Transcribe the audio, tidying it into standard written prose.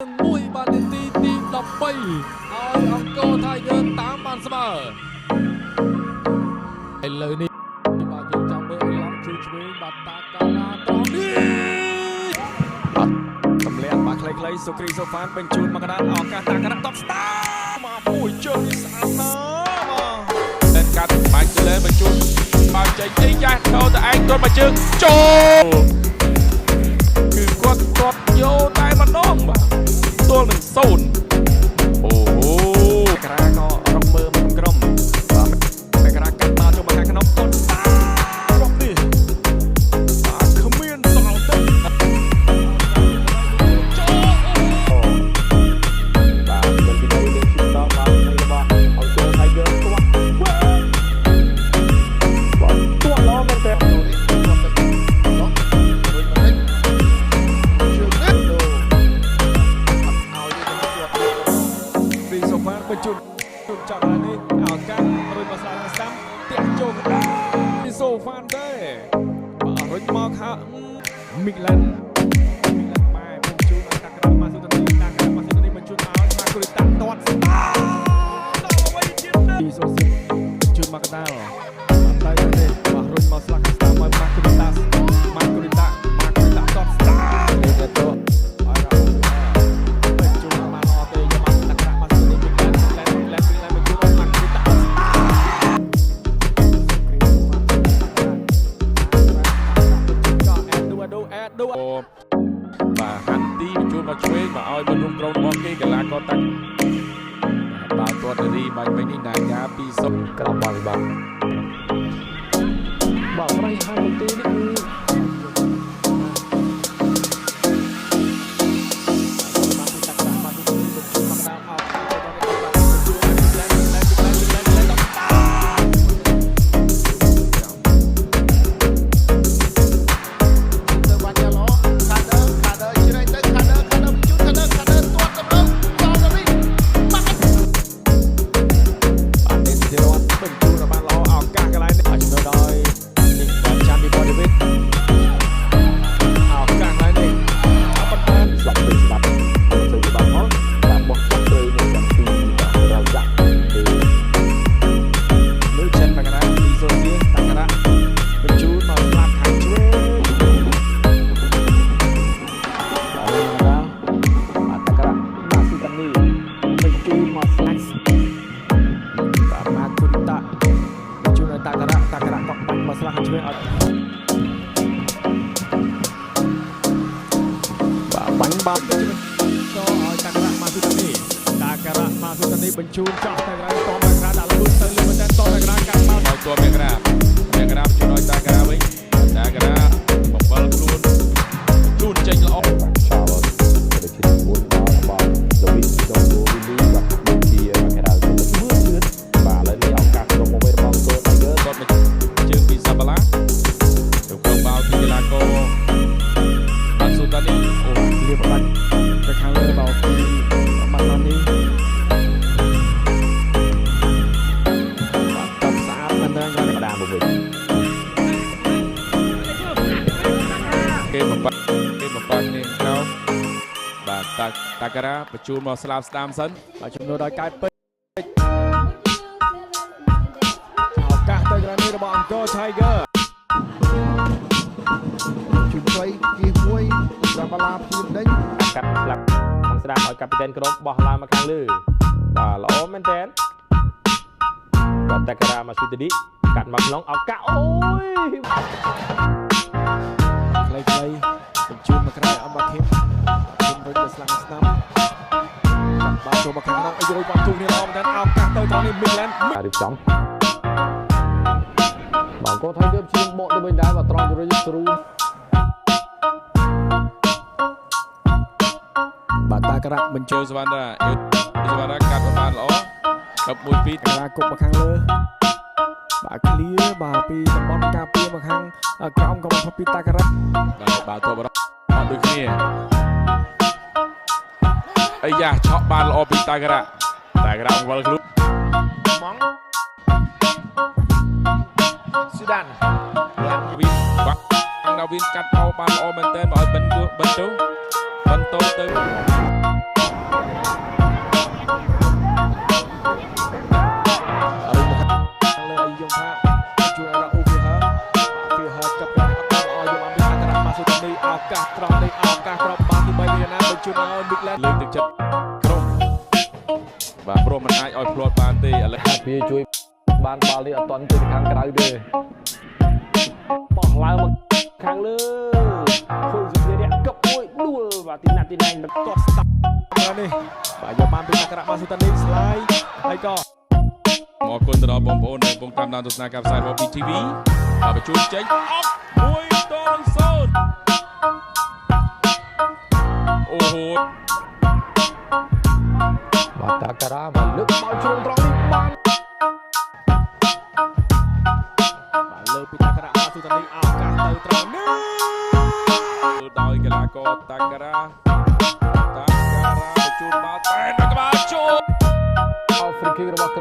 មួយបាននាទីទី13ឲ្យអង្គរថៃកើតាមបានស្មើឥឡូវនេះបាទយើងចាំមើលឡងជួយឆ្វេងបាទតាកាឡាត្រង់នេះបាទតម្លាក់បាទខ្លីៗសុគ្រីសូហ្វានបញ្ជូនមកកណ្ដាលឱកាសតាកាឡាតបស្តាមកមួយជើងនេះស្អាតណាស់បាទតែកាត់បាញ់ទៅលើបញ្ជូនបើចេញអីចាស់ចូលទៅឯងគាត់មកជើងចូលគឺគាត់យោតែម្ដងបាទទល់នឹង0អូក្រាក៏រកមើលមិនក្រុមបាទតែក្រាកាត់មកចូលមកខាងក្នុងគាត់រកនេះបាទគ្មានសល់ទេបាទមិនពីđâyលេងឈឺដល់បាទរបស់អង្គរថៃយើស្ទាត់បាទស្ទាត់ល្អមែនទេបញ្ជូនចង់នេះឱកាសរុញមកស្លាប់ស្ដាំតាក់ចូលពីសូហ្វានទេបាទរុញមកខាមីក្លែនម៉ែបញ្ជូនឲ្យតាក់ក្រាមកសុទ្ធនេះតាក់ក្រាមកសុទ្ធនេះបញ្ជូនមកគ្រូតាក់ទាត់ដល់អ្វីទៀតពីសូស៊ីបញ្ជូនមកកដាលតែទេបាទរុញមកស្លាប់ស្ដាំមកគ្រូតាក់ទាត់ស្ដាំនេះទៅបាទហាន់ទីបញ្ជូនមកឆ្វេងមកឲ្យបរុំក្រុមរបស់គេកីឡាករតាក់បាទគាត់រីបាញ់មិញនេះណាកា2-0ក្រោមបាល់បាទប្រៃហាន់ទីនេះតាការៈក៏បាញ់មកស្លាស់ឆ្វេងឲ្យបាទបាញ់បាត់ចូលឲ្យតាការៈមកសុទ្ធនេះតាការៈមកសុទ្ធនេះបញ្ជូនចោះតាការៈតមកក្រាដាក់លួចទៅលើមែនតើតតាការៈកាត់មកឲ្យតមកក្រាជួយឲ្យតាការៈវិញតាការៈបំបល់ខ្លួនចេញល្អឆាវទៅជិះមុនមកលវីចូលវីលីបាទជាការ៉ាទៅមើលលឿនបាទឥឡូវនេះឱកាសក្នុងមួយរបស់គោលគាត់មកជើងពីសាបាឡាទៅក្រុមបាល់ពីកីឡាករបានស៊ូតានីអូលៀបបាច់ទៅខាងលើបាល់ពីបាល់នេះបាទតបស្អាតមែនតើកណ្ដាលមកវិញគេបំបត្តិនេះក្រោមបាទតាការ៉ាបញ្ជូនមកស្លាប់ស្ដាមសិនបាទចំនួនដល់កើតពេជ្រឱកាសទៅក្រៅនេះរបស់អង្គរ Tiger ជួយស្វ័យជាមួយដល់បាឡាព្យាដេញកាត់ស្លាប់ខាងស្ដាំឲ្យកាពីតែនក្រុមបោះឡើងមកខាងលើបាទល្អមែនតើបាទតាការ៉ាមកស៊ូទីឌីកាត់មកក្នុងឱកាសអូយខ្លីបញ្ជូនមកក្រៅអមធីមរុញទៅស្លាំងស្ដាំបាល់ចូលមកខាងក្នុងអីរុយបាល់ទូនេះល្អមែនតើឱកាសទៅត្រង់នេះមីឡែនរៀបចំបងកោថៃទៅជាងបកទៅវិញដែរបាទត្រង់រុយស្រូបាទតាការៈបញ្ជូនសវណ្ណរាកាត់បានល្អ11-2តាការៈគប់មកខាងលើបាទឃ្លៀបាទពីតំបន់ការពារមកខាងក្រោមក៏មកពីតាការៈបាទតបរអត់ដូចគ្នាអាយ៉ាឆក់បានល្អពីតាការៈវល់ខ្លួនម៉ងស៊ូដានវីបាក់ដាវីនកាត់មកបានល្អមែនទែនបើឲ្យបន្ទោទៅ នប៊ីកឡែនលើកទឹកចិត្តក្រុមបាទព្រោះมันអាចឲ្យភ្លាត់បានទេឥឡូវ វាជួយបានបាល់នេះអត់ទាន់ទៅខាងក្រៅទេបោះឡើងមកខាងលើឃើញសុភារៈកឹបមួយដួលបាទទីណាត់ទីណែងគាត់ស្តាប់នេះបាទយកបានពីសក្ការៈបាទស៊ូតានីស្លាយហើយក៏អរគុណទៅដល់បងប្អូនដែលកំពុងតាមដានទស្សនាការផ្សាយរបស់ PTV បាទបញ្ជូនចេញអត់1-0អូហូបាទតាការ៉ាបាទលើកបោលជ្រុលត្រង់នេះបានលើពីតាការ៉ាស៊ូតានីឱកាសទៅត្រង់នេះដោយកីឡាករតាការ៉ាបញ្ជូនបាល់តែក្បាលចូលអោហ្វ្រីគីរបស់